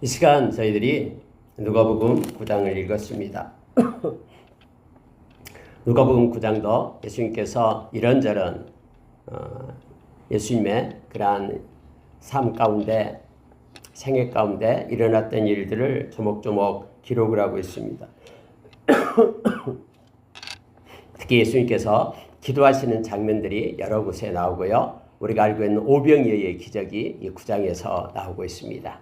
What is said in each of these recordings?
이 시간 저희들이 누가복음 9장을 읽었습니다. 누가복음 9장도 예수님께서 이런저런 예수님의 그러한 삶 가운데 생애 가운데 일어났던 일들을 조목조목 기록을 하고 있습니다. 특히 예수님께서 기도하시는 장면들이 여러 곳에 나오고요. 우리가 알고 있는 오병이어의 기적이 이 9장에서 나오고 있습니다.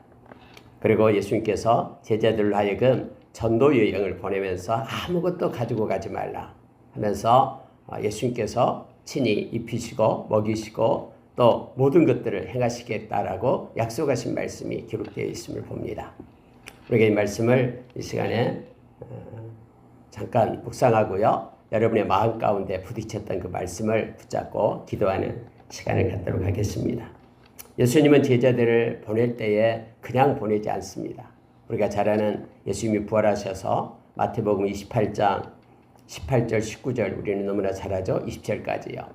그리고 예수님께서 제자들로 하여금 전도 여행을 보내면서 아무것도 가지고 가지 말라 하면서 예수님께서 친히 입히시고 먹이시고 또 모든 것들을 행하시겠다라고 약속하신 말씀이 기록되어 있음을 봅니다. 우리가 이 말씀을 이 시간에 잠깐 묵상하고요. 여러분의 마음 가운데 부딪혔던 그 말씀을 붙잡고 기도하는 시간을 갖도록 하겠습니다. 예수님은 제자들을 보낼 때에 그냥 보내지 않습니다. 우리가 잘 아는 예수님이 부활하셔서 마태복음 28장 18절 19절 우리는 너무나 잘 알죠. 20절까지요.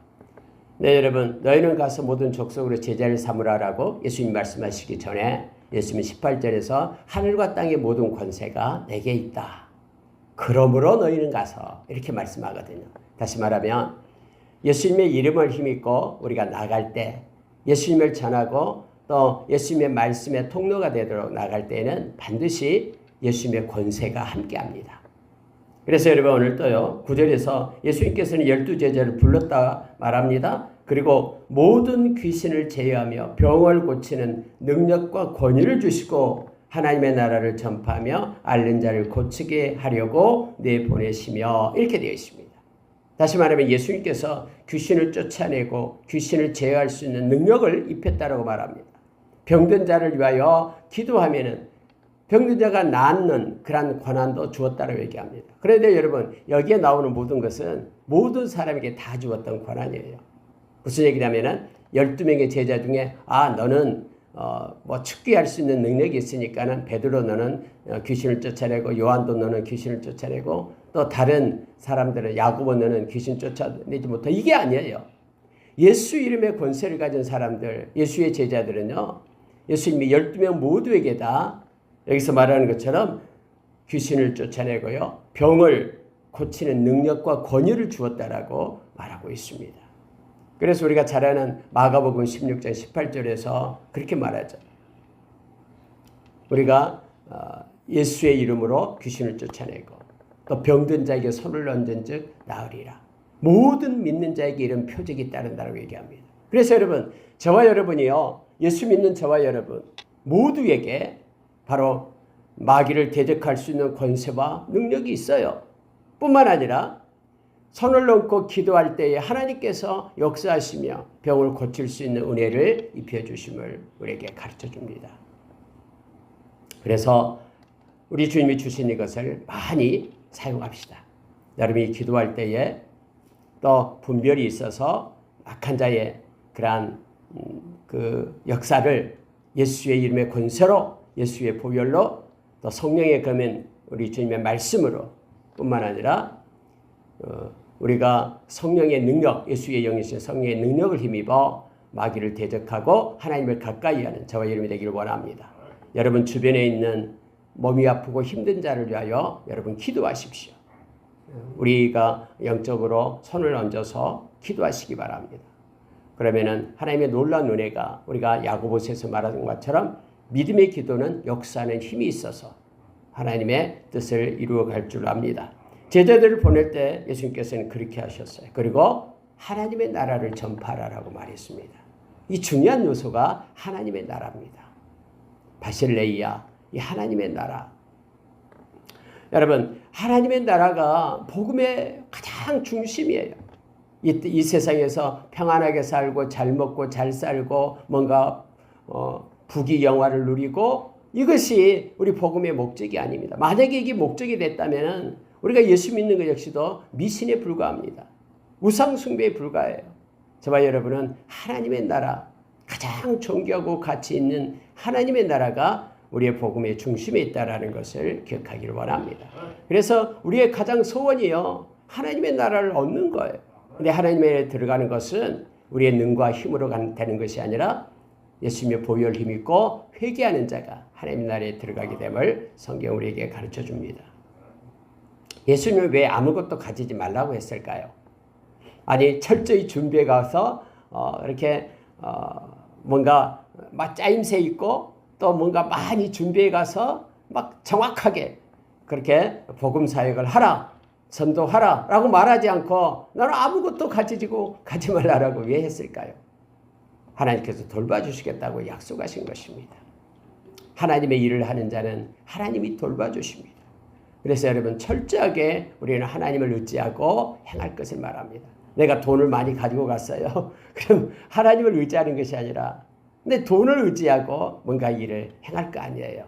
네, 여러분, 너희는 가서 모든 족속으로 제자를 삼으라라고 예수님 말씀하시기 전에 예수님은 18절에서 하늘과 땅의 모든 권세가 내게 있다. 그러므로 너희는 가서 이렇게 말씀하거든요. 다시 말하면 예수님의 이름을 힘입고 우리가 나갈 때 예수님을 전하고 또 예수님의 말씀의 통로가 되도록 나갈 때에는 반드시 예수님의 권세가 함께합니다. 그래서 여러분 오늘 또요 9절에서 예수님께서는 12제자를 불렀다 말합니다. 그리고 모든 귀신을 제어하며 병을 고치는 능력과 권위를 주시고 하나님의 나라를 전파하며 앓는 자를 고치게 하려고 내보내시며 이렇게 되어 있습니다. 다시 말하면 예수님께서 귀신을 쫓아내고 귀신을 제어할 수 있는 능력을 입혔다라고 말합니다. 병든 자를 위하여 기도하면은 병든 자가 낫는 그런 권한도 주었다라고 얘기합니다. 그런데 여러분 여기에 나오는 모든 것은 모든 사람에게 다 주었던 권한이에요. 무슨 얘기냐면은 12명의 제자 중에 너는 축귀할 수 있는 능력이 있으니까는 베드로 너는 귀신을 쫓아내고 요한도 너는 귀신을 쫓아내고 또 다른 사람들은 야고보 너는 귀신 쫓아내지 못해. 이게 아니에요. 예수 이름의 권세를 가진 사람들, 예수의 제자들은요. 예수님이 12명 모두에게 다 여기서 말하는 것처럼 귀신을 쫓아내고요. 병을 고치는 능력과 권위를 주었다라고 말하고 있습니다. 그래서 우리가 잘 아는 마가복음 16장 18절에서 그렇게 말하죠. 우리가 예수의 이름으로 귀신을 쫓아내고 또 병든 자에게 손을 얹은 즉 나으리라. 모든 믿는 자에게 이런 표적이 따른다고 얘기합니다. 그래서 여러분 저와 여러분이요. 예수 믿는 저와 여러분 모두에게 바로 마귀를 대적할 수 있는 권세와 능력이 있어요. 뿐만 아니라 손을 얹고 기도할 때에 하나님께서 역사하시며 병을 고칠 수 있는 은혜를 입혀주심을 우리에게 가르쳐줍니다. 그래서 우리 주님이 주신 이것을 많이 사용합시다. 여러분이 기도할 때에 또 분별이 있어서 악한 자의 그러한 그 역사를 예수의 이름의 권세로 예수의 보혈로 또 성령의 검은 우리 주님의 말씀으로 뿐만 아니라 우리가 성령의 능력, 예수의 영이신 성령의 능력을 힘입어 마귀를 대적하고 하나님을 가까이 하는 저와 여러분이 되기를 원합니다. 여러분 주변에 있는 몸이 아프고 힘든 자를 위하여 여러분 기도하십시오. 우리가 영적으로 손을 얹어서 기도하시기 바랍니다. 그러면은 하나님의 놀라운 은혜가 우리가 야고보서에서 말하는 것처럼 믿음의 기도는 역사하는 힘이 있어서 하나님의 뜻을 이루어갈 줄 압니다. 제자들을 보낼 때 예수님께서는 그렇게 하셨어요. 그리고 하나님의 나라를 전파하라고 말했습니다. 이 중요한 요소가 하나님의 나라입니다. 바실레이아, 이 하나님의 나라. 여러분, 하나님의 나라가 복음의 가장 중심이에요. 이 세상에서 평안하게 살고 잘 먹고 잘 살고 뭔가 부귀영화를 누리고 이것이 우리 복음의 목적이 아닙니다. 만약에 이게 목적이 됐다면 우리가 예수 믿는 것 역시도 미신에 불과합니다. 우상 숭배에 불과해요. 저와 여러분은 하나님의 나라, 가장 존귀하고 가치 있는 하나님의 나라가 우리의 복음의 중심에 있다는 것을 기억하기를 원합니다. 그래서 우리의 가장 소원이요. 하나님의 나라를 얻는 거예요. 근데 하나님의 나라에 들어가는 것은 우리의 능과 힘으로 되는 것이 아니라 예수님의 보혈 힘입고 회개하는 자가 하나님 나라에 들어가게 됨을 성경 우리에게 가르쳐 줍니다. 예수님은 왜 아무것도 가지지 말라고 했을까요? 아니 철저히 준비해 가서 이렇게 뭔가 막 짜임새 있고 또 뭔가 많이 준비해 가서 막 정확하게 그렇게 복음 사역을 하라, 전도하라 라고 말하지 않고 너는 아무것도 가지 말라라고 왜 했을까요? 하나님께서 돌봐주시겠다고 약속하신 것입니다. 하나님의 일을 하는 자는 하나님이 돌봐주십니다. 그래서 여러분 철저하게 우리는 하나님을 의지하고 행할 것을 말합니다. 내가 돈을 많이 가지고 갔어요. 그럼 하나님을 의지하는 것이 아니라 내 돈을 의지하고 뭔가 일을 행할 거 아니에요.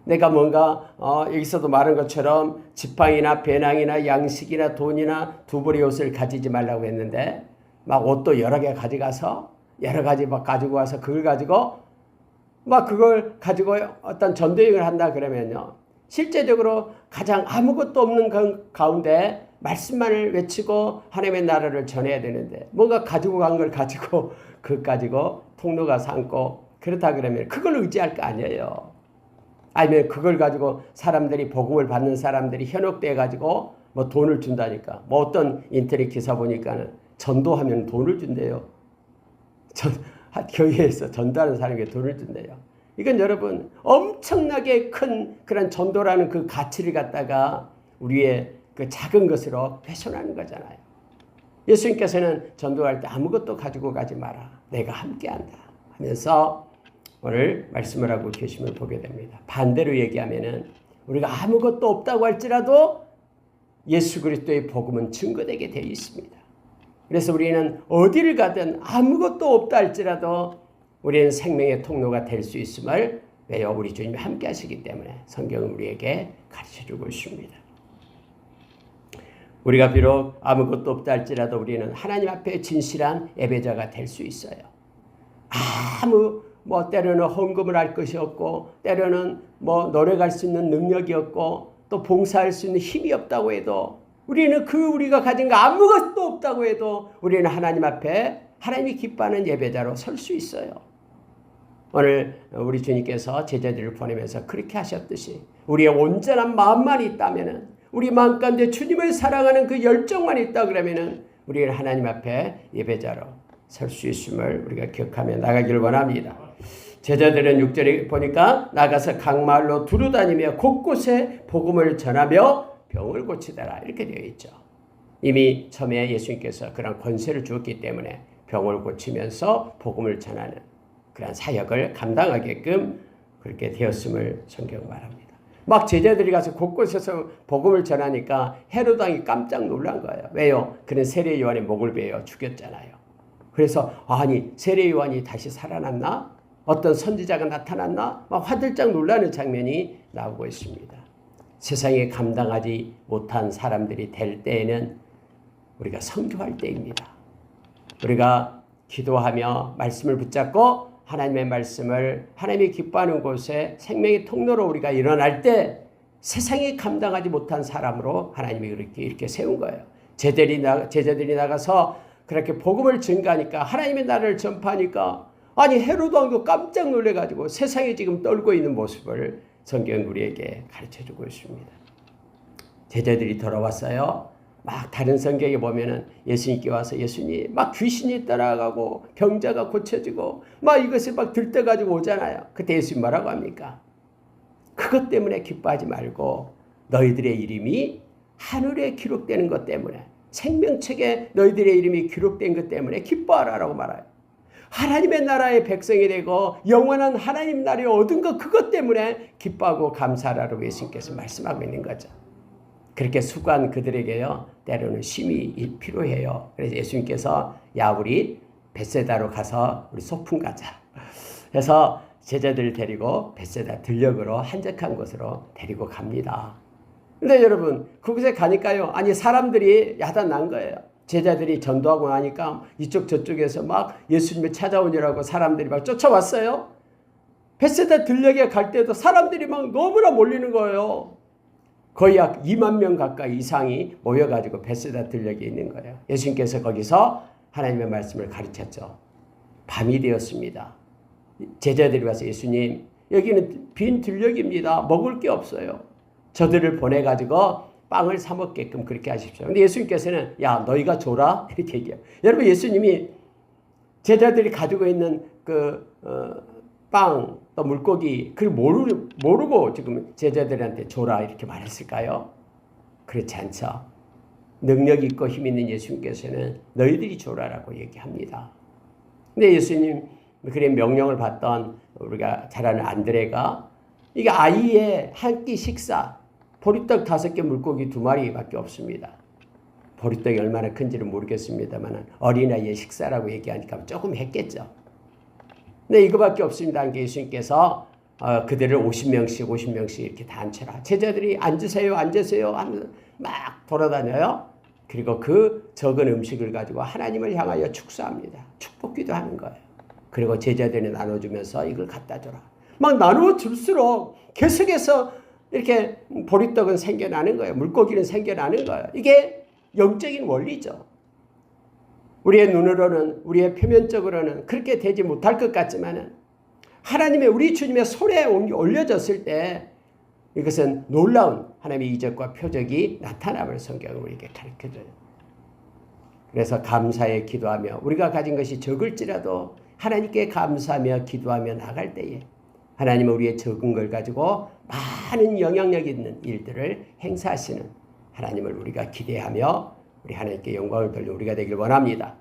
내가 뭔가 여기서도 말한 것처럼 지팡이나 배낭이나 양식이나 돈이나 두 벌의 옷을 가지지 말라고 했는데 막 옷도 여러 개 가져가서 여러 가지 막 가지고 와서 그걸 가지고 어떤 전도행을 한다 그러면요. 실제적으로 가장 아무것도 없는 가운데 말씀만을 외치고 하나님의 나라를 전해야 되는데 뭔가 가지고 간 걸 가지고 그것 가지고 통로가 삼고 그렇다 그러면 그걸 의지할 거 아니에요. 아니면 그걸 가지고 사람들이 복음을 받는 사람들이 현혹돼 가지고 뭐 돈을 준다니까. 뭐 어떤 인터넷 기사 보니까는 전도하면 돈을 준대요. 교회에서 전도하는 사람에게 돈을 준대요. 이건 여러분 엄청나게 큰 그런 전도라는 그 가치를 갖다가 우리의 그 작은 것으로 훼손하는 거잖아요. 예수님께서는 전도할 때 아무것도 가지고 가지 마라. 내가 함께한다 하면서 오늘 말씀을 하고 계심을 보게 됩니다. 반대로 얘기하면은 우리가 아무것도 없다고 할지라도 예수 그리스도의 복음은 증거되게 되어 있습니다. 그래서 우리는 어디를 가든 아무것도 없다 할지라도 우리는 생명의 통로가 될 수 있음을 왜요? 우리 주님이 함께 하시기 때문에 성경은 우리에게 가르쳐주고 있습니다. 우리가 비록 아무것도 없다 할지라도 우리는 하나님 앞에 진실한 예배자가 될 수 있어요. 때로는 헌금을 할 것이 없고 때로는 노력할 수 있는 능력이 없고 또 봉사할 수 있는 힘이 없다고 해도 우리는 우리가 가진 거 아무것도 없다고 해도 우리는 하나님 앞에 하나님이 기뻐하는 예배자로 설 수 있어요. 오늘 우리 주님께서 제자들을 보내면서 그렇게 하셨듯이 우리의 온전한 마음만 있다면은 우리 마음 가운데 주님을 사랑하는 그 열정만 있다 그러면은 우리는 하나님 앞에 예배자로 설 수 있음을 우리가 기억하며 나가기를 원합니다. 제자들은 6절에 보니까 나가서 각 마을로 두루다니며 곳곳에 복음을 전하며 병을 고치더라 이렇게 되어 있죠. 이미 처음에 예수님께서 그런 권세를 주었기 때문에 병을 고치면서 복음을 전하는 그런 사역을 감당하게끔 그렇게 되었음을 성경 말합니다. 막 제자들이 가서 곳곳에서 복음을 전하니까 헤롯 왕이 깜짝 놀란 거예요. 왜요? 그는 세례 요한의 목을 베어 죽였잖아요. 그래서 아니 세례 요한이 다시 살아났나? 어떤 선지자가 나타났나? 막 화들짝 놀라는 장면이 나오고 있습니다. 세상에 감당하지 못한 사람들이 될 때에는 우리가 선교할 때입니다. 우리가 기도하며 말씀을 붙잡고 하나님의 말씀을 하나님이 기뻐하는 곳에 생명의 통로로 우리가 일어날 때 세상이 감당하지 못한 사람으로 하나님이 이렇게 세운 거예요. 제자들이 나가서 그렇게 복음을 증가하니까 하나님의 나라를 전파하니까 아니 헤롯 왕도 깜짝 놀래가지고 세상에 지금 떨고 있는 모습을 성경은 우리에게 가르쳐주고 있습니다. 제자들이 돌아왔어요. 막 다른 성경에 보면은 예수님께 와서 예수님 막 귀신이 따라가고 병자가 고쳐지고 막 이것을 막 들떠가지고 오잖아요. 그때 예수님 뭐라고 합니까? 그것 때문에 기뻐하지 말고 너희들의 이름이 하늘에 기록되는 것 때문에 생명책에 너희들의 이름이 기록된 것 때문에 기뻐하라라고 말해요. 하나님의 나라의 백성이 되고 영원한 하나님 나라에 얻은 것 그것 때문에 기뻐하고 감사하라고 예수님께서 말씀하고 있는 거죠. 그렇게 수고한 그들에게요 때로는 쉼이 필요해요. 그래서 예수님께서 야 우리 벳세다로 가서 우리 소풍 가자 해서 제자들을 데리고 벳세다 들녘으로 한적한 곳으로 데리고 갑니다. 근데 여러분 그곳에 가니까요 아니 사람들이 야단 난 거예요. 제자들이 전도하고 나니까 이쪽 저쪽에서 막 예수님을 찾아오느라고 사람들이 막 쫓아왔어요. 벳세다 들녘에 갈 때도 사람들이 막 너무나 몰리는 거예요. 거의 약 2만 명 가까이 이상이 모여가지고 벳세다 들녘에 있는 거예요. 예수님께서 거기서 하나님의 말씀을 가르쳤죠. 밤이 되었습니다. 제자들이 와서 예수님, 여기는 빈 들녘입니다. 먹을 게 없어요. 저들을 보내가지고 빵을 사 먹게끔 그렇게 하십시오. 근데 예수님께서는 야, 너희가 줘라 이렇게 얘기해요. 여러분, 예수님이 제자들이 가지고 있는 빵, 또 물고기, 그걸 모르고 지금 제자들한테 줘라 이렇게 말했을까요? 그렇지 않죠. 능력 있고 힘 있는 예수님께서는 너희들이 줘라라고 얘기합니다. 근데 예수님 그런 명령을 받던 우리가 잘 아는 안드레가 이게 아이의 한 끼 식사, 보리떡 5개, 물고기 2마리밖에 없습니다. 보리떡이 얼마나 큰지는 모르겠습니다만 어린아이의 식사라고 얘기하니까 조금 했겠죠. 근데 이거밖에 없습니다. 하니까 예수님께서 그들을 50명씩 이렇게 다 앉혀라. 제자들이 앉으세요 하면서 막 돌아다녀요. 그리고 그 적은 음식을 가지고 하나님을 향하여 축사합니다. 축복기도 하는 거예요. 그리고 제자들이 나눠주면서 이걸 갖다 줘라. 막 나눠줄수록 계속해서 이렇게 보리떡은 생겨나는 거예요. 물고기는 생겨나는 거예요. 이게 영적인 원리죠. 우리의 눈으로는, 우리의 표면적으로는 그렇게 되지 못할 것 같지만은 하나님의, 우리 주님의 손에 올려졌을 때 이것은 놀라운 하나님의 이적과 표적이 나타남을 성경은 우리에게 가르쳐줘요. 그래서 감사에 기도하며 우리가 가진 것이 적을지라도 하나님께 감사하며 기도하며 나갈 때에 하나님은 우리의 적은 걸 가지고 많은 영향력 있는 일들을 행사하시는 하나님을 우리가 기대하며 우리 하나님께 영광을 돌리는 우리가 되길 원합니다.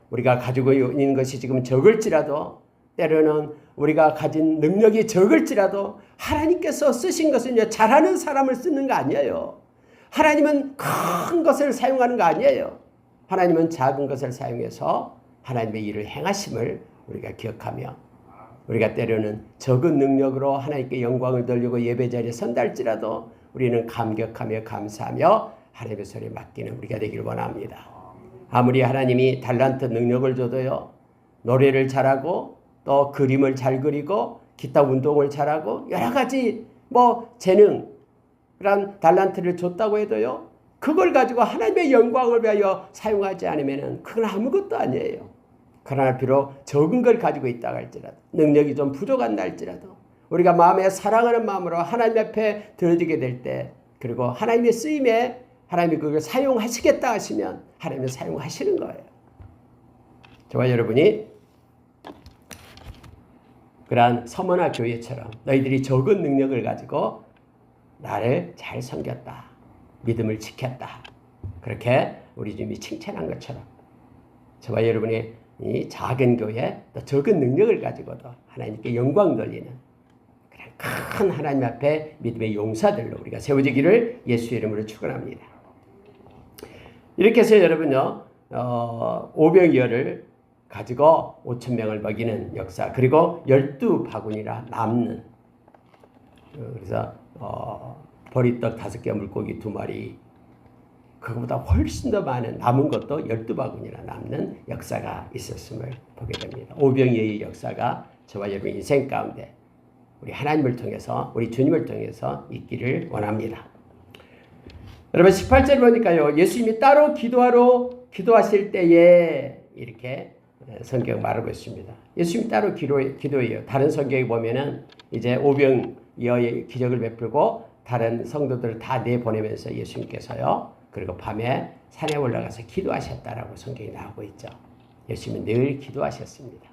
우리가 가지고 있는 것이 지금 적을지라도, 때로는 우리가 가진 능력이 적을지라도 하나님께서 쓰신 것은요, 잘하는 사람을 쓰는 거 아니에요. 하나님은 큰 것을 사용하는 거 아니에요. 하나님은 작은 것을 사용해서 하나님의 일을 행하심을 우리가 기억하며, 우리가 때로는 적은 능력으로 하나님께 영광을 돌리고 예배 자리에 선다 할지라도 우리는 감격하며 감사하며 하나님의 손에 맡기는 우리가 되길 원합니다. 아무리 하나님이 달란트 능력을 줘도요, 노래를 잘하고 또 그림을 잘 그리고 기타 운동을 잘하고 여러 가지 재능, 그런 달란트를 줬다고 해도요, 그걸 가지고 하나님의 영광을 위하여 사용하지 않으면 그건 아무것도 아니에요. 그러나 비록 적은 걸 가지고 있다고 할지라도, 능력이 좀 부족한다 할지라도 우리가 마음에 사랑하는 마음으로 하나님 앞에 드려지게 될 때, 그리고 하나님의 쓰임에 하나님이 그걸 사용하시겠다 하시면 하나님이 사용하시는 거예요. 저와 여러분이 그러한 서머나 교회처럼 너희들이 적은 능력을 가지고 나를 잘 섬겼다, 믿음을 지켰다, 그렇게 우리 주님이 칭찬한 것처럼 저와 여러분이 이 작은 교회, 또 적은 능력을 가지고도 하나님께 영광 돌리는 그런 큰 하나님 앞에 믿음의 용사들로 우리가 세워지기를 예수 이름으로 축원합니다. 이렇게 해서 여러분요, 오병이어를 가지고 5,000명을 먹이는 역사, 그리고 12바구니라 남는, 그래서 보리떡 5개, 물고기 2마리, 그것보다 훨씬 더 많은 남은 것도 12바구니나 남는 역사가 있었음을 보게 됩니다. 오병이어의 역사가 저와 여러분 인생 가운데 우리 하나님을 통해서, 우리 주님을 통해서 있기를 원합니다. 여러분 18절 보니까요, 예수님이 따로 기도하실 때에 이렇게 성경 말하고 있습니다. 예수님이 따로 기도해요. 다른 성경에 보면은 이제 오병이어의 기적을 베풀고 다른 성도들을 다 내보내면서 예수님께서요, 그리고 밤에 산에 올라가서 기도하셨다라고 성경이 나오고 있죠. 예수님은 늘 기도하셨습니다.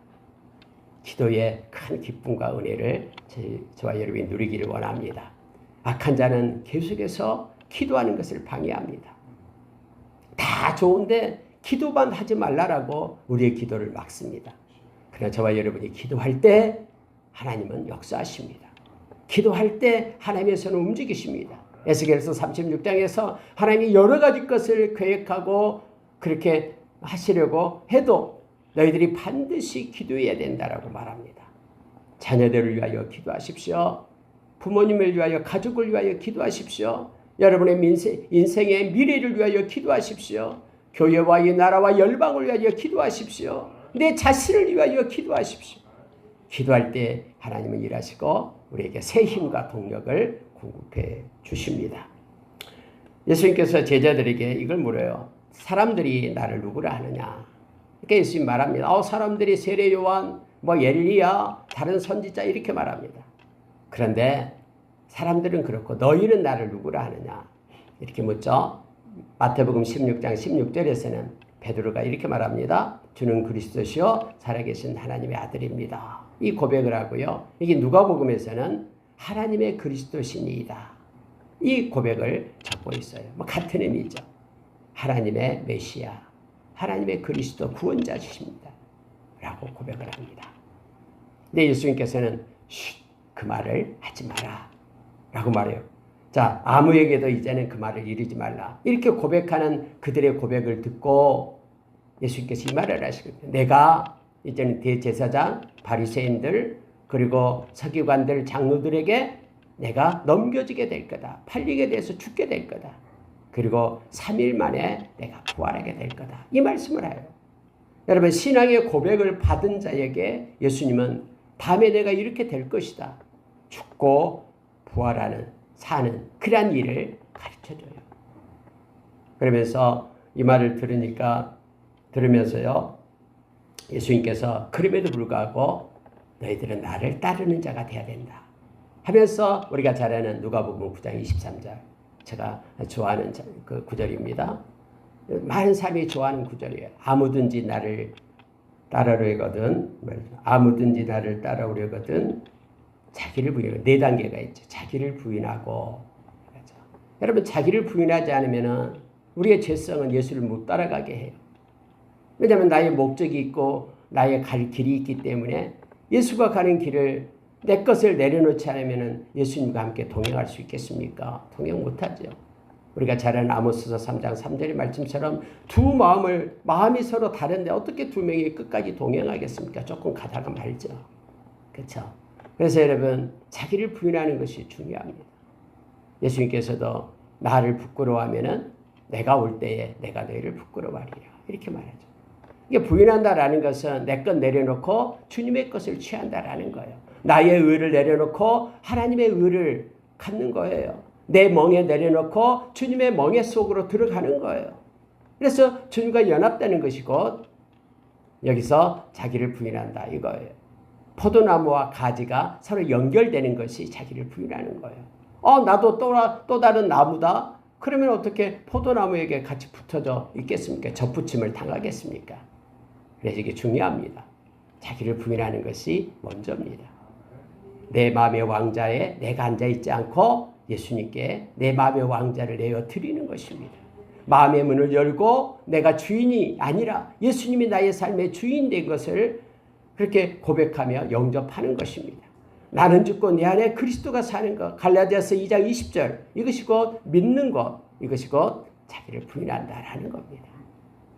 기도의 큰 기쁨과 은혜를 저와 여러분이 누리기를 원합니다. 악한 자는 계속해서 기도하는 것을 방해합니다. 다 좋은데 기도만 하지 말라라고 우리의 기도를 막습니다. 그러나 저와 여러분이 기도할 때 하나님은 역사하십니다. 기도할 때 하나님의 손을 움직이십니다. 에스겔서 36장에서 하나님이 여러 가지 것을 계획하고 그렇게 하시려고 해도 너희들이 반드시 기도해야 된다라고 말합니다. 자녀들을 위하여 기도하십시오. 부모님을 위하여, 가족을 위하여 기도하십시오. 여러분의 인생의 미래를 위하여 기도하십시오. 교회와 이 나라와 열방을 위하여 기도하십시오. 내 자신을 위하여 기도하십시오. 기도할 때 하나님은 일하시고 우리에게 새 힘과 동력을 공급해 주십니다. 예수님께서 제자들에게 이걸 물어요. 사람들이 나를 누구라 하느냐? 그러니까 예수님 말합니다. 사람들이 세례요한, 뭐 엘리야, 다른 선지자 이렇게 말합니다. 그런데 사람들은 그렇고 너희는 나를 누구라 하느냐 이렇게 묻죠. 마태복음 16장 16절에서는 베드로가 이렇게 말합니다. 주는 그리스도시요 살아계신 하나님의 아들입니다. 이 고백을 하고요. 이게 누가복음에서는 하나님의 그리스도시니이다. 이 고백을 적고 있어요. 뭐 같은 의미죠. 하나님의 메시아, 하나님의 그리스도 구원자이십니다. 라고 고백을 합니다. 근데 예수님께서는 그 말을 하지 마라 라고 말해요. 자, 아무에게도 이제는 그 말을 이르지 말라. 이렇게 고백하는 그들의 고백을 듣고 예수님께서 이 말을 하시거든요. 내가 이제는 대제사장, 바리새인들 그리고 서기관들, 장로들에게 내가 넘겨지게 될 거다. 팔리게 돼서 죽게 될 거다. 그리고 3일 만에 내가 부활하게 될 거다. 이 말씀을 해요. 여러분, 신앙의 고백을 받은 자에게 예수님은 다음에 내가 이렇게 될 것이다. 죽고 부활하는, 사는 그러한 일을 가르쳐줘요. 그러면서 이 말을 들으면서요. 예수님께서 그럼에도 불구하고 너희들은 나를 따르는 자가 되어야 된다. 하면서 우리가 잘 아는 누가복음 9장 23절. 제가 좋아하는 그 구절입니다. 많은 사람이 좋아하는 구절이에요. 아무든지 나를 따르려거든, 아무든지 나를 따라오려거든 자기를 부인하고, 4단계가 있죠. 자기를 부인하고. 그렇죠? 여러분, 자기를 부인하지 않으면 우리의 죄성은 예수를 못 따라가게 해요. 왜냐하면 나의 목적이 있고 나의 갈 길이 있기 때문에 예수가 가는 길을 내 것을 내려놓지 않으면 예수님과 함께 동행할 수 있겠습니까? 동행 못하죠. 우리가 잘 아는 아모스서 3장 3절의 말씀처럼 마음이 서로 다른데 어떻게 두 명이 끝까지 동행하겠습니까? 조금 가다가 말죠. 그렇죠? 그래서 여러분, 자기를 부인하는 것이 중요합니다. 예수님께서도 나를 부끄러워하면은 내가 올 때에 내가 너희를 부끄러워하리라. 이렇게 말하죠. 이게 부인한다라는 것은 내 것 내려놓고 주님의 것을 취한다라는 거예요. 나의 의를 내려놓고 하나님의 의를 갖는 거예요. 내 멍에 내려놓고 주님의 멍에 속으로 들어가는 거예요. 그래서 주님과 연합되는 것이고 여기서 자기를 부인한다 이거예요. 포도나무와 가지가 서로 연결되는 것이 자기를 부인하는 거예요. 나도 또 다른 나무다. 그러면 어떻게 포도나무에게 같이 붙어져 있겠습니까? 접붙임을 당하겠습니까? 그래서 이게 중요합니다. 자기를 부인하는 것이 먼저입니다. 내 마음의 왕자에 내가 앉아있지 않고 예수님께 내 마음의 왕자를 내어 드리는 것입니다. 마음의 문을 열고 내가 주인이 아니라 예수님이 나의 삶의 주인 된 것을 그렇게 고백하며 영접하는 것입니다. 나는 죽고 내 안에 그리스도가 사는 것. 갈라디아서 2장 20절. 이것이 곧 믿는 것. 이것이 곧 자기를 부인한다라는 겁니다.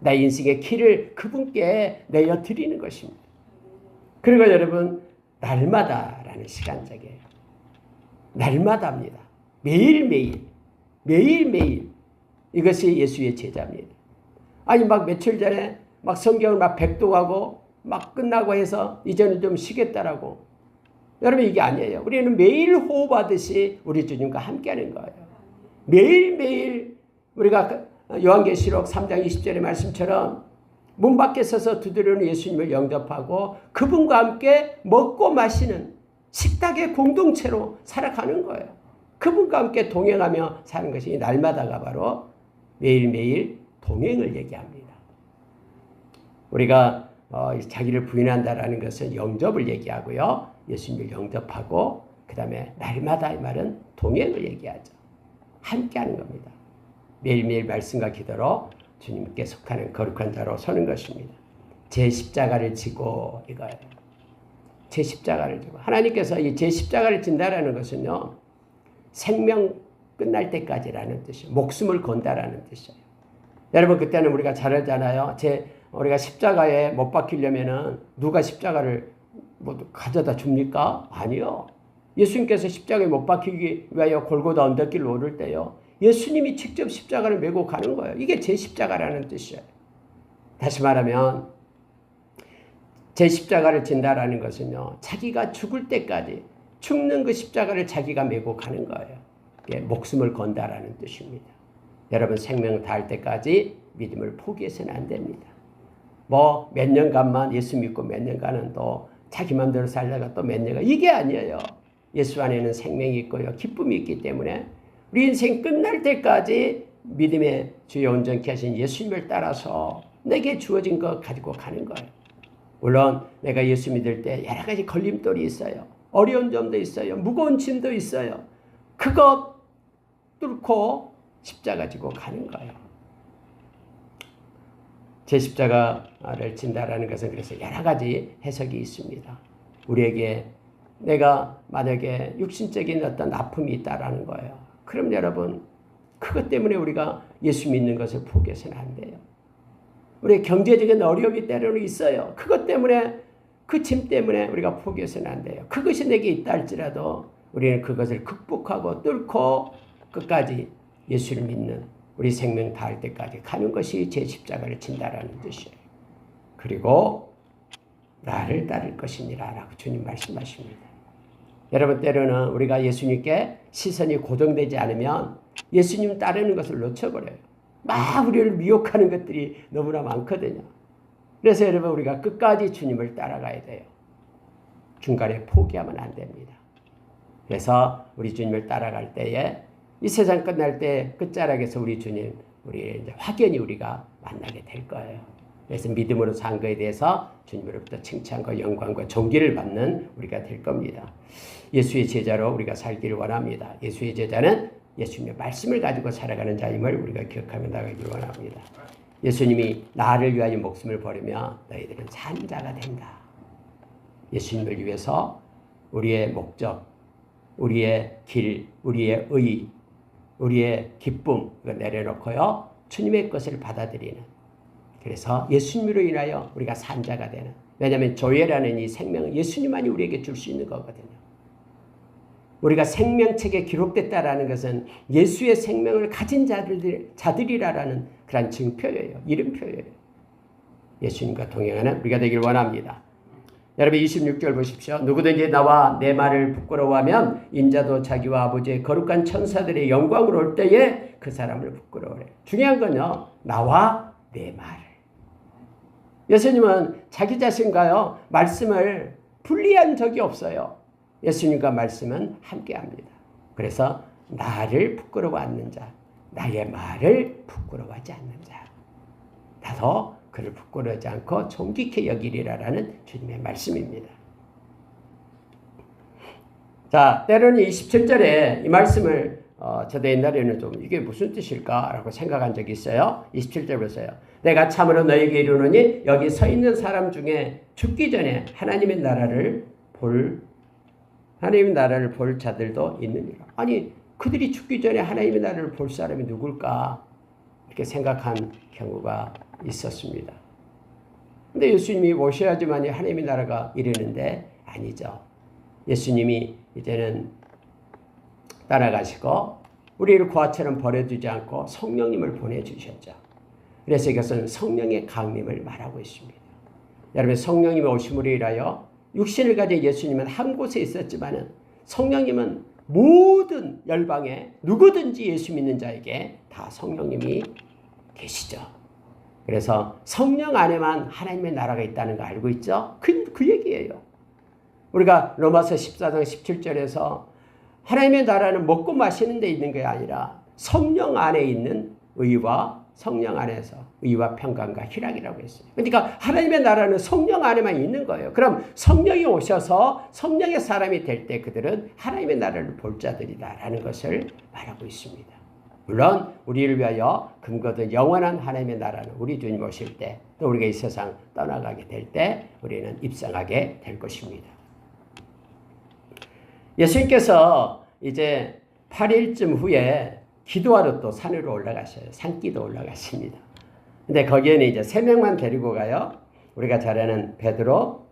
나의 인생의 길을 그분께 내어 드리는 것입니다. 그리고 여러분, 날마다라는 시간적이에요. 날마다입니다. 매일매일 이것이 예수의 제자입니다. 아니 막 며칠 전에 막 성경을 막 백독하고 막 끝나고 해서 이제는 좀 쉬겠다라고. 여러분, 이게 아니에요. 우리는 매일 호흡하듯이 우리 주님과 함께하는 거예요. 매일매일 우리가 요한계시록 3장 20절의 말씀처럼 문 밖에 서서 두드리는 예수님을 영접하고 그분과 함께 먹고 마시는 식탁의 공동체로 살아가는 거예요. 그분과 함께 동행하며 사는 것이 날마다가 바로 매일매일 동행을 얘기합니다. 우리가 자기를 부인한다라는 것은 영접을 얘기하고요. 예수님을 영접하고 그 다음에 날마다 이 말은 동행을 얘기하죠. 함께하는 겁니다. 매일매일 말씀과 기도로 주님께 속하는 거룩한 자로 서는 것입니다. 제 십자가를 지고 이거예요. 제 십자가를 지고. 하나님께서 이 제 십자가를 진다라는 것은요. 생명 끝날 때까지라는 뜻이에요. 목숨을 건다라는 뜻이에요. 여러분, 그때는 우리가 잘 알잖아요. 우리가 십자가에 못 박히려면은 누가 십자가를 가져다 줍니까? 아니요. 예수님께서 십자가에 못 박히기 위하여 골고다 언덕길을 오를 때요. 예수님이 직접 십자가를 메고 가는 거예요. 이게 제 십자가라는 뜻이에요. 다시 말하면 제 십자가를 진다라는 것은요. 자기가 죽을 때까지 죽는 그 십자가를 자기가 메고 가는 거예요. 이게 목숨을 건다라는 뜻입니다. 여러분, 생명 다할 때까지 믿음을 포기해서는 안 됩니다. 몇 년간만 예수 믿고 몇 년간은 또 자기 마음대로 살다가 또 몇 년가 이게 아니에요. 예수 안에는 생명이 있고요. 기쁨이 있기 때문에 우리 인생 끝날 때까지 믿음의 주여 온전케 하신 예수님을 따라서 내게 주어진 것 가지고 가는 거예요. 물론 내가 예수 믿을 때 여러 가지 걸림돌이 있어요. 어려운 점도 있어요. 무거운 짐도 있어요. 그것 뚫고 십자가 지고 가는 거예요. 제 십자가를 진다라는 것은 그래서 여러 가지 해석이 있습니다. 우리에게 내가 만약에 육신적인 어떤 아픔이 있다라는 거예요. 그럼 여러분 그것 때문에 우리가 예수 믿는 것을 포기해서는 안 돼요. 우리 경제적인 어려움이 때로는 있어요. 그것 때문에 그 짐 때문에 우리가 포기해서는 안 돼요. 그것이 내게 있다 할지라도 우리는 그것을 극복하고 뚫고 끝까지 예수를 믿는 우리 생명 다할 때까지 가는 것이 제 십자가를 진다라는 뜻이에요. 그리고 나를 따를 것이니라 라고 주님 말씀하십니다. 여러분 때로는 우리가 예수님께 시선이 고정되지 않으면 예수님 따르는 것을 놓쳐버려요. 막 우리를 미혹하는 것들이 너무나 많거든요. 그래서 여러분 우리가 끝까지 주님을 따라가야 돼요. 중간에 포기하면 안 됩니다. 그래서 우리 주님을 따라갈 때에 이 세상 끝날 때 끝자락에서 우리 주님, 우리 이제 확연히 우리가 만나게 될 거예요. 그래서 믿음으로 산 거에 대해서 주님으로부터 칭찬과 영광과 존귀를 받는 우리가 될 겁니다. 예수의 제자로 우리가 살기를 원합니다. 예수의 제자는 예수님의 말씀을 가지고 살아가는 자임을 우리가 기억하며 나가기를 원합니다. 예수님이 나를 위하여 목숨을 버리며 너희들은 산 자가 된다. 예수님을 위해서 우리의 목적, 우리의 길, 우리의 의, 우리의 기쁨 내려놓고요. 주님의 것을 받아들이는. 그래서 예수님으로 인하여 우리가 산 자가 되는. 왜냐하면 조회라는 이 생명은 예수님만이 우리에게 줄 수 있는 거거든요. 우리가 생명책에 기록됐다라는 것은 예수의 생명을 가진 자들이라는 그런 증표예요. 이름표예요. 예수님과 동행하는 우리가 되길 원합니다. 여러분 26절 보십시오. 누구든지 나와 내 말을 부끄러워하면 인자도 자기와 아버지의 거룩한 천사들의 영광으로 올 때에 그 사람을 부끄러워해. 중요한 건요. 나와 내 말을. 예수님은 자기 자신과요. 말씀을 분리한 적이 없어요. 예수님과 말씀은 함께합니다. 그래서 나를 부끄러워 않는 자, 나의 말을 부끄러워하지 않는 자, 나도 그를 부끄러워하지 않고 존귀케 여기리라라는 주님의 말씀입니다. 자, 때로는 27절에 이 말씀을 저도 옛날에는 좀 이게 무슨 뜻일까라고 생각한 적이 있어요. 27절 보세요. 내가 참으로 너에게 이르노니 여기 서 있는 사람 중에 죽기 전에 하나님의 나라를 볼 자들도 있느니라. 아니 그들이 죽기 전에 하나님의 나라를 볼 사람이 누굴까 이렇게 생각한 경우가 있었습니다. 근데 예수님이 오셔야지만 하나님의 나라가 이르는데 아니죠. 예수님이 이제는 따라가시고 우리를 고아처럼 버려두지 않고 성령님을 보내주셨죠. 그래서 이것은 성령의 강림을 말하고 있습니다. 여러분 성령님의 오심으로 인하여 육신을 가진 예수님은 한 곳에 있었지만 성령님은 모든 열방에 누구든지 예수 믿는 자에게 다 성령님이 계시죠. 그래서 성령 안에만 하나님의 나라가 있다는 거 알고 있죠? 그 얘기예요. 우리가 로마서 14장 17절에서 하나님의 나라는 먹고 마시는 데 있는 게 아니라 성령 안에 있는 의와 성령 안에서 의와 평강과 희락이라고 했어요. 그러니까 하나님의 나라는 성령 안에만 있는 거예요. 그럼 성령이 오셔서 성령의 사람이 될 때 그들은 하나님의 나라를 볼 자들이다라는 것을 말하고 있습니다. 물론 우리를 위하여 근거된 영원한 하나님의 나라는 우리 주님 오실 때 또 우리가 이 세상 떠나가게 될 때 우리는 입성하게 될 것입니다. 예수님께서 이제 8일쯤 후에 기도하러 또 산으로 올라가셔요. 산기도 올라가십니다. 근데 거기에는 이제 3명만 데리고 가요. 우리가 잘 아는 베드로,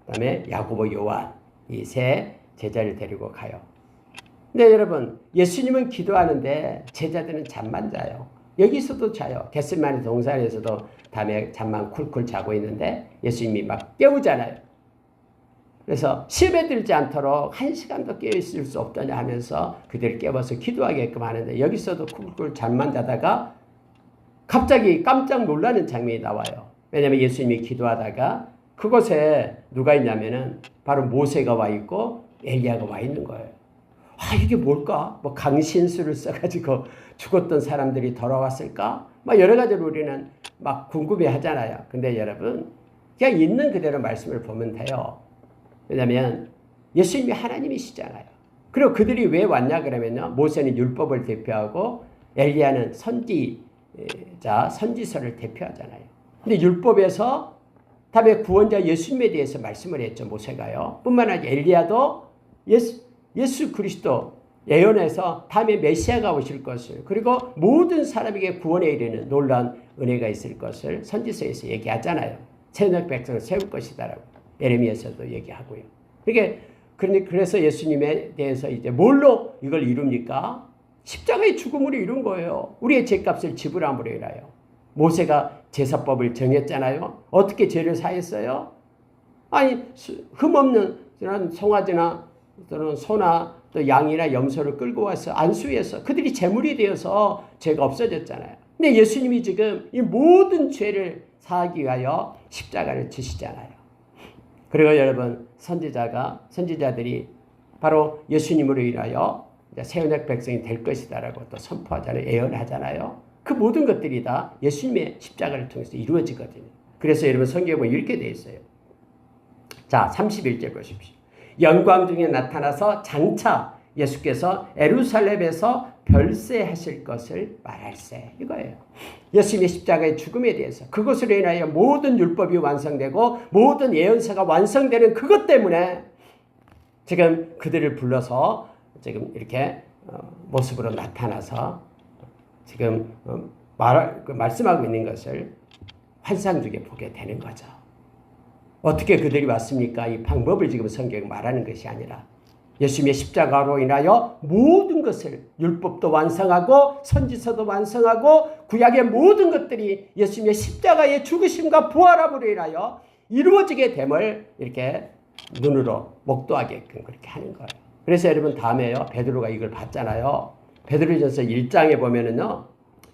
그다음에 야고보, 요한 이 세 제자를 데리고 가요. 근데 여러분 예수님은 기도하는데 제자들은 잠만 자요. 여기서도 자요. 겟세마네 동산에서도 밤에 잠만 쿨쿨 자고 있는데 예수님이 막 깨우잖아요. 그래서 시험에 들지 않도록 1시간도 깨어있을 수 없더냐 하면서 그들을 깨워서 기도하게끔 하는데 여기서도 쿨쿨 잠만 자다가 갑자기 깜짝 놀라는 장면이 나와요. 왜냐하면 예수님이 기도하다가 그곳에 누가 있냐면은 바로 모세가 와 있고 엘리야가 와 있는 거예요. 이게 뭘까? 뭐 강신수를 써가지고 죽었던 사람들이 돌아왔을까? 막 여러 가지로 우리는 막 궁금해 하잖아요. 근데 여러분, 그냥 있는 그대로 말씀을 보면 돼요. 왜냐하면 예수님이 하나님이시잖아요. 그리고 그들이 왜 왔냐 그러면요. 모세는 율법을 대표하고 엘리야는 선지서를 대표하잖아요. 근데 율법에서 다음에 구원자 예수님에 대해서 말씀을 했죠. 모세가요. 뿐만 아니라 엘리야도 예수 그리스도 예언해서 다음에 메시아가 오실 것을, 그리고 모든 사람에게 구원에 이르는 놀라운 은혜가 있을 것을 선지서에서 얘기하잖아요. 새언약 백성을 세울 것이다라고 예레미야서도 얘기하고요. 그래서 예수님에 대해서 이제 뭘로 이걸 이룹니까? 십자가의 죽음으로 이룬 거예요. 우리의 죄값을 지불함으로 인하여. 모세가 제사법을 정했잖아요. 어떻게 죄를 사했어요? 흠없는 송아지나 또는 소나 또 양이나 염소를 끌고 와서 안수해서 그들이 제물이 되어서 죄가 없어졌잖아요. 근데 예수님이 지금 이 모든 죄를 사하기 위하여 십자가를 지시잖아요. 그리고 여러분, 선지자들이 바로 예수님으로 인하여 새언약 백성이 될 것이다라고 또 선포하잖아요. 예언하잖아요. 그 모든 것들이 다 예수님의 십자가를 통해서 이루어지거든요. 그래서 여러분 성경에 보면 이렇게 되어 있어요. 자, 31절 보십시오. 영광 중에 나타나서 장차 예수께서 예루살렘에서 별세하실 것을 말할세. 이거예요. 예수님의 십자가의 죽음에 대해서, 그것으로 인하여 모든 율법이 완성되고 모든 예언서가 완성되는 그것 때문에 지금 그들을 불러서 지금 이렇게 모습으로 나타나서 지금 말씀하고 있는 것을 환상 중에 보게 되는 거죠. 어떻게 그들이 왔습니까? 이 방법을 지금 성경이 말하는 것이 아니라 예수님의 십자가로 인하여 모든 것을, 율법도 완성하고 선지서도 완성하고 구약의 모든 것들이 예수님의 십자가의 죽으심과 부활함으로 인하여 이루어지게 됨을 이렇게 눈으로 목도하게끔 그렇게 하는 거예요. 그래서 여러분 다음에요, 베드로가 이걸 봤잖아요. 베드로전서 1장에 보면은요,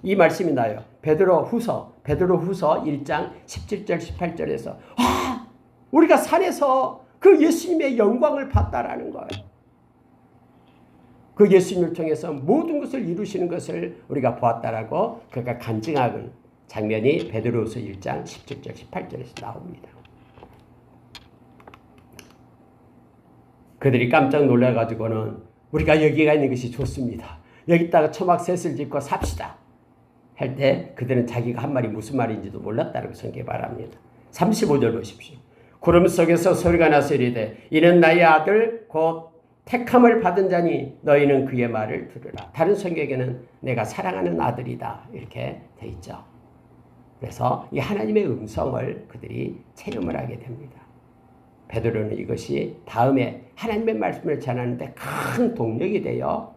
이 말씀이 나요. 베드로후서 1장 17절 18절에서 우리가 산에서 그 예수님의 영광을 봤다라는 거예요. 그 예수님을 통해서 모든 것을 이루시는 것을 우리가 보았다라고 그가 간증하는 장면이 베드로후서 1장 17절 18절에서 나옵니다. 그들이 깜짝 놀라가지고는 우리가 여기가 있는 것이 좋습니다. 여기다가 초막셋을 짓고 삽시다 할 때 그들은 자기가 한 말이 무슨 말인지도 몰랐다고 성경에 말합니다. 35절 보십시오. 구름 속에서 소리가 나서 이르되 이는 나의 아들 곧 택함을 받은 자니 너희는 그의 말을 들으라. 다른 성경에는 내가 사랑하는 아들이다 이렇게 돼 있죠. 그래서 이 하나님의 음성을 그들이 체험을 하게 됩니다. 베드로는 이것이 다음에 하나님의 말씀을 전하는데 큰 동력이 되어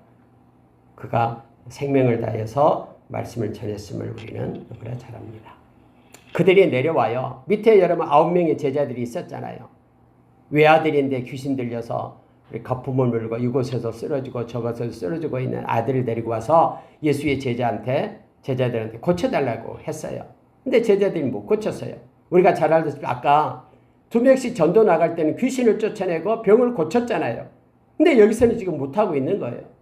그가 생명을 다해서 말씀을 전했음을 우리는 너무나 잘 압니다. 그들이 내려와요. 밑에 여러분 9명의 제자들이 있었잖아요. 외아들인데 귀신 들려서 거품을 물고 이곳에서 쓰러지고 저곳에서 쓰러지고 있는 아들을 데리고 와서 예수의 제자들한테 고쳐달라고 했어요. 근데 제자들이 못 고쳤어요. 우리가 잘 알다시피 아까 2명씩 전도 나갈 때는 귀신을 쫓아내고 병을 고쳤잖아요. 근데 여기서는 지금 못하고 있는 거예요.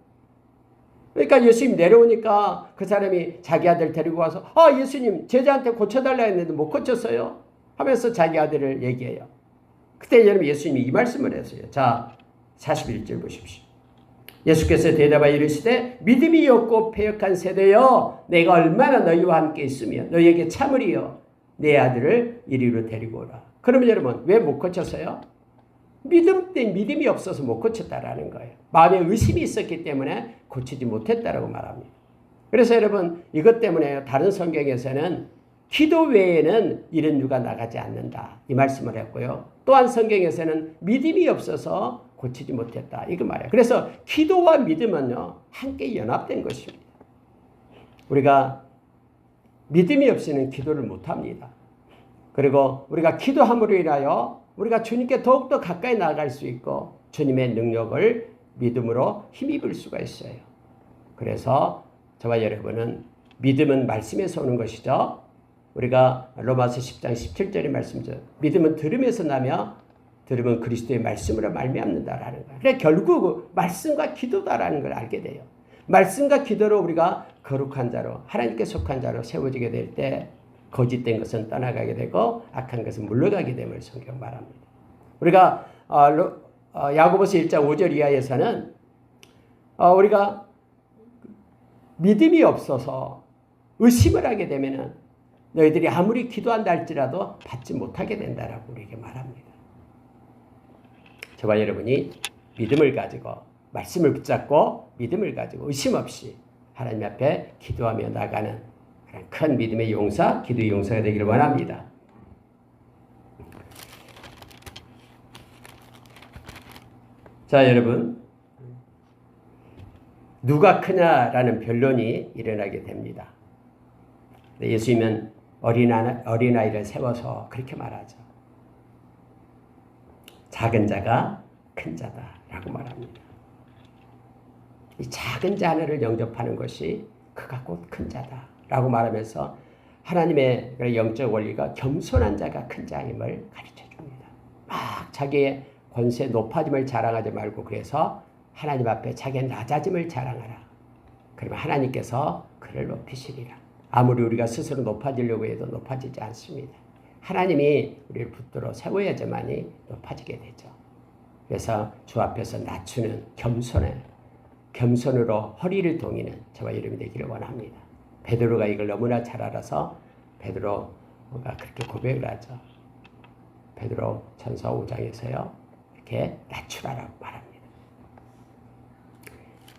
그러니까 예수님 내려오니까 그 사람이 자기 아들 데리고 와서 예수님 제자한테 고쳐달라 했는데 못 고쳤어요 하면서 자기 아들을 얘기해요. 그때 여러분 예수님이 이 말씀을 했어요. 자, 41절 보십시오. 예수께서 대답하여 이르시되 믿음이 없고 패역한 세대여 내가 얼마나 너희와 함께 있으며 너희에게 참으리요 내 아들을 이리로 데리고 오라. 그러면 여러분 왜 못 고쳤어요? 믿음이 없어서 못 고쳤다라는 거예요. 마음에 의심이 있었기 때문에 고치지 못했다라고 말합니다. 그래서 여러분 이것 때문에 다른 성경에서는 기도 외에는 이런 유가 나가지 않는다 이 말씀을 했고요. 또한 성경에서는 믿음이 없어서 고치지 못했다 이거 말이에요. 그래서 기도와 믿음은요 함께 연합된 것입니다. 우리가 믿음이 없이는 기도를 못합니다. 그리고 우리가 기도함으로 인하여 우리가 주님께 더욱더 가까이 나아갈 수 있고 주님의 능력을 믿음으로 힘입을 수가 있어요. 그래서 저와 여러분은 믿음은 말씀에서 오는 것이죠. 우리가 로마서 10장 17절의 말씀이죠. 믿음은 들음에서 나며 들음은 그리스도의 말씀으로 말미암는다라는 거예요. 그래 결국 말씀과 기도다라는 걸 알게 돼요. 말씀과 기도로 우리가 거룩한 자로 하나님께 속한 자로 세워지게 될 때 거짓된 것은 떠나가게 되고 악한 것은 물러가게 됨을 성경 말합니다. 우리가 야고보서 1장 5절 이하에서는 우리가 믿음이 없어서 의심을 하게 되면은 너희들이 아무리 기도한다 할지라도 받지 못하게 된다라고 우리에게 말합니다. 저와 여러분이 믿음을 가지고 말씀을 붙잡고 믿음을 가지고 의심 없이 하나님 앞에 기도하며 나가는 그런 큰 믿음의 용사, 기도의 용사가 되기를 원합니다. 자, 여러분, 누가 크냐라는 변론이 일어나게 됩니다. 예수님은 어린아이를 세워서 그렇게 말하죠. 작은 자가 큰 자다라고 말합니다. 이 작은 자 하나를 영접하는 것이 그가 곧 큰 자다라고 말하면서 하나님의 영적 원리가 겸손한 자가 큰 자임을 가르쳐 줍니다. 막 자기의 권세 높아짐을 자랑하지 말고 그래서 하나님 앞에 자기의 낮아짐을 자랑하라. 그러면 하나님께서 그를 높이시리라. 아무리 우리가 스스로 높아지려고 해도 높아지지 않습니다. 하나님이 우리를 붙들어 세워야지만이 높아지게 되죠. 그래서 주 앞에서 낮추는 겸손으로 허리를 동이는 저와 여러분이 되기를 원합니다. 베드로가 이걸 너무나 잘 알아서 베드로가 그렇게 고백을 하죠. 베드로 전서 5장에서요. 이렇게 낮추라라고 말합니다.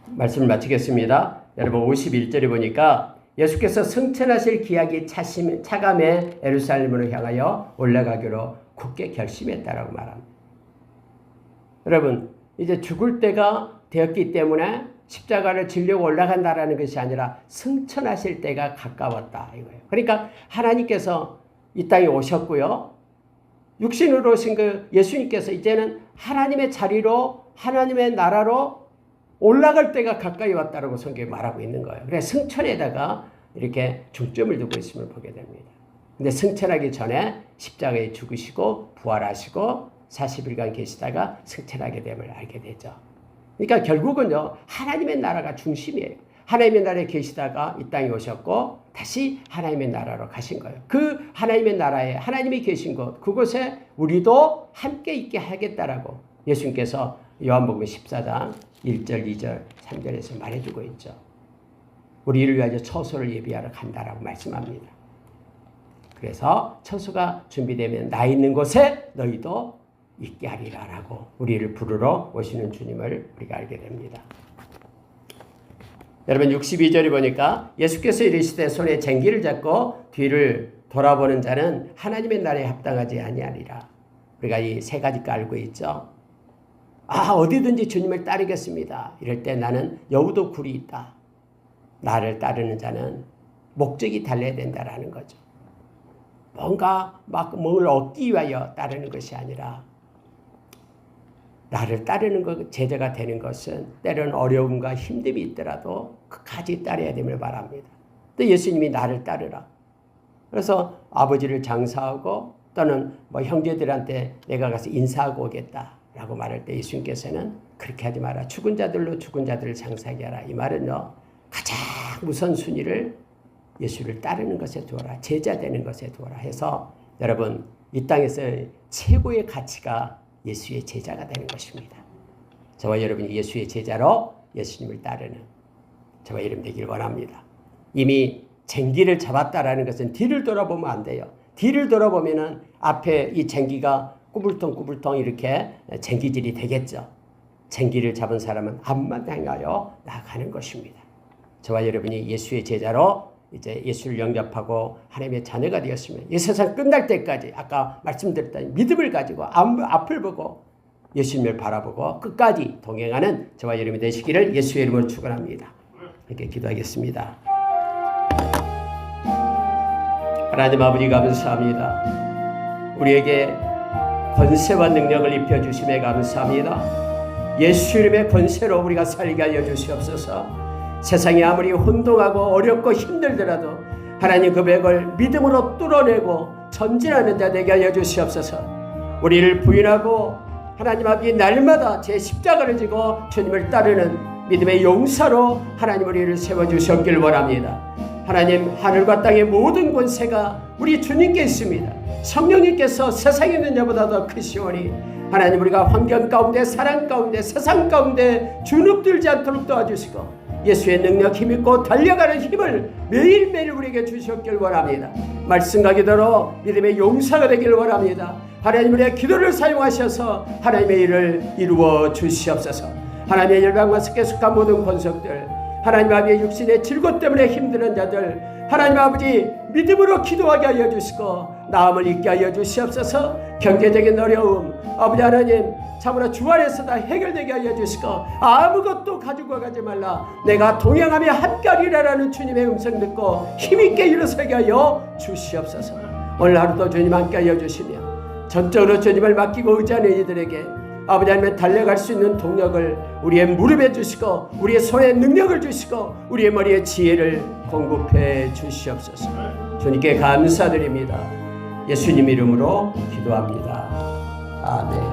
말씀을 마치겠습니다. 여러분 51절에 보니까 예수께서 승천하실 기약이 차감해 예루살렘으로 향하여 올라가기로 굳게 결심했다라고 말합니다. 여러분 이제 죽을 때가 되었기 때문에 십자가를 지려고 올라간다라는 것이 아니라 승천하실 때가 가까웠다 이거예요. 그러니까 하나님께서 이 땅에 오셨고요. 육신으로 오신 그 예수님께서 이제는 하나님의 자리로 하나님의 나라로 올라갈 때가 가까이 왔다라고 성경에 말하고 있는 거예요. 그래서 승천에다가 이렇게 중점을 두고 있음을 보게 됩니다. 근데 승천하기 전에 십자가에 죽으시고 부활하시고 40일간 계시다가 승천하게 됨을 알게 되죠. 그러니까 결국은요, 하나님의 나라가 중심이에요. 하나님의 나라에 계시다가 이 땅에 오셨고 다시 하나님의 나라로 가신 거예요. 그 하나님의 나라에 하나님이 계신 곳, 그곳에 우리도 함께 있게 하겠다라고 예수님께서 요한복음 14장 1절, 2절, 3절에서 말해주고 있죠. 우리를 위하여 처소를 예비하러 간다라고 말씀합니다. 그래서 처소가 준비되면 나 있는 곳에 너희도 있게 하리라라고 우리를 부르러 오시는 주님을 우리가 알게 됩니다. 여러분 62절에 보니까 예수께서 이르시되 손에 쟁기를 잡고 뒤를 돌아보는 자는 하나님의 나라에 합당하지 아니하리라. 우리가 이 세 가지 깔고 있죠. 어디든지 주님을 따르겠습니다. 이럴 때 나는 여우도 굴이 있다. 나를 따르는 자는 목적이 달려야 된다라는 거죠. 뭔가 막 뭘 얻기 위하여 따르는 것이 아니라 나를 따르는 것, 제자가 되는 것은 때로는 어려움과 힘듦이 있더라도 끝까지 따라야 됨을 말합니다. 또 예수님이 나를 따르라. 그래서 아버지를 장사하고 또는 형제들한테 내가 가서 인사하고 오겠다라고 말할 때 예수님께서는 그렇게 하지 마라. 죽은 자들로 죽은 자들을 장사하게 하라. 이 말은요. 가장 우선순위를 예수를 따르는 것에 두어라. 제자 되는 것에 두어라 해서 여러분 이 땅에서 최고의 가치가 예수의 제자가 되는 것입니다. 저와 여러분이 예수의 제자로 예수님을 따르는 저와 여러분 되기를 원합니다. 이미 쟁기를 잡았다라는 것은 뒤를 돌아보면 안 돼요. 뒤를 돌아보면은 앞에 이 쟁기가 꾸불통꾸불통 이렇게 쟁기질이 되겠죠. 쟁기를 잡은 사람은 앞만 향하여 나아가는 것입니다. 저와 여러분이 예수의 제자로 이제 예수를 영접하고 하나님의 자녀가 되었으면 이 세상 끝날 때까지 아까 말씀드렸다니 믿음을 가지고 앞을 보고 예수님을 바라보고 끝까지 동행하는 저와 여러분이 되시기를 예수의 이름으로 축원합니다. 이렇게 기도하겠습니다. 하나님 아버지 감사합니다. 우리에게 권세와 능력을 입혀주심에 감사합니다. 예수 이름의 권세로 우리가 살게 하여 주시옵소서. 세상이 아무리 혼동하고 어렵고 힘들더라도 하나님 그 벽을 믿음으로 뚫어내고 전진하는 자 되게 하여 주시옵소서. 우리를 부인하고 하나님 앞에 날마다 제 십자가를 지고 주님을 따르는 믿음의 용사로 하나님 우리를 세워주셨길 원합니다. 하나님 하늘과 땅의 모든 권세가 우리 주님께 있습니다. 성령님께서 세상에 있는 자보다 더 크시오니 하나님 우리가 환경 가운데 사랑 가운데 세상 가운데 주눅들지 않도록 도와주시고 예수의 능력 힘있고 달려가는 힘을 매일매일 우리에게 주셨길 원합니다. 말씀과 기도로 믿음의 용사가 되길 원합니다. 하나님 우리의 기도를 사용하셔서 하나님의 일을 이루어 주시옵소서. 하나님의 열방과 습에 속한 모든 권속들 하나님 아버지의 육신의 질고 때문에 힘드는 자들 하나님 아버지 믿음으로 기도하게 하여 주시고 나음을 잊게 하여 주시옵소서. 경제적인 어려움 아버지 하나님 참으로 주 안에서 다 해결되게 하여 주시고 아무것도 가지고 가지 말라 내가 동행하며 함께하리라라는 주님의 음성 듣고 힘있게 일어서게 하여 주시옵소서. 오늘 하루도 주님 함께 하여 주시며 전적으로 주님을 맡기고 의지하는 이들에게 아버지 하나님 달려갈 수 있는 동력을 우리의 무릎에 주시고 우리의 손에 능력을 주시고 우리의 머리에 지혜를 공급해 주시옵소서. 주님께 감사드립니다. 예수님 이름으로 기도합니다. 아멘.